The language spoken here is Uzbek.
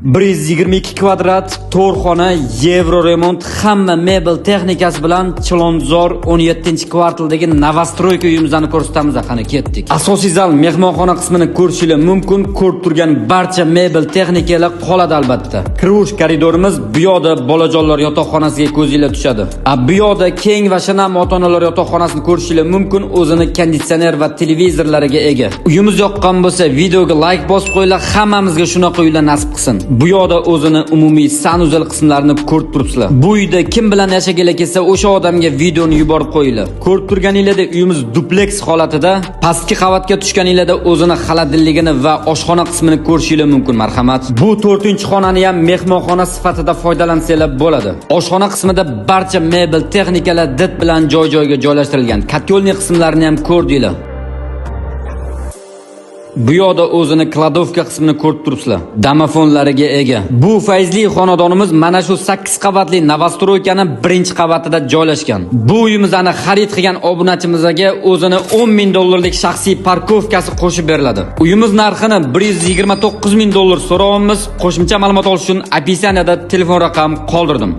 122 kvadrat to'rxona, Yevro remont, hamma mebel texnikasi bilan Chilonzor 17-kvartaldagi Novostroyka uyimizni ko'rsatamiz. Qani ketdik. Asosiy zal, mehmonxona qismini ko'rishingiz mumkin. Ko'rib turgan barcha mebel texnikalar qoladi albatta. Kirish koridorimiz bu yoqda bolajonlar yotoqxonasiga ko'zingiz tushadi. Bu yoqda keng va shinam ota-onalar yotoqxonasini ko'rishingiz mumkin. O'zini konditsioner va televizorlariga ega. Uyimiz yoqqan bo'lsa, videoga like bosib qo'yinglar. Hammamizga shunaqa uylar nasib qilsin. Bu yoqda o'zini umumiy sanuzel qismlarini ko'rib turibsizlar. Bu uyda kim bilan yashagani kelsa, o'sha odamga videoni yuborib qo'yinglar. Ko'rib turganingizda uyimiz dupleks holatida. Pastki qavatga tushganingizda o'zini xaladilligini va oshxona qismini ko'rishingiz mumkin. Marhamat. Bu 4-xonani ham mehmonxona sifatida foydalansanglar bo'ladi. Oshxona qismida barcha mebel texnikalar dit bilan joy-joyiga joylashtirilgan. Kotyolniy qismlarini ham ko'rdinglar. Bu yoqda o'zini kladovka qismini ko'rib turibsizlar. Domofonlariga ega. Bu fayzli xonadonimiz mana shu 8 qavatli Novostroykaning 1-qavatida joylashgan. Bu uyimizni xarid qilgan obunachimizga o'zini $10,000 shaxsiy parkovkasi qo'shib beriladi. Uyimiz narxini $129,000 so'rayapmiz. Qo'shimcha ma'lumot olish uchun opisaniyada telefon raqam qoldirdim.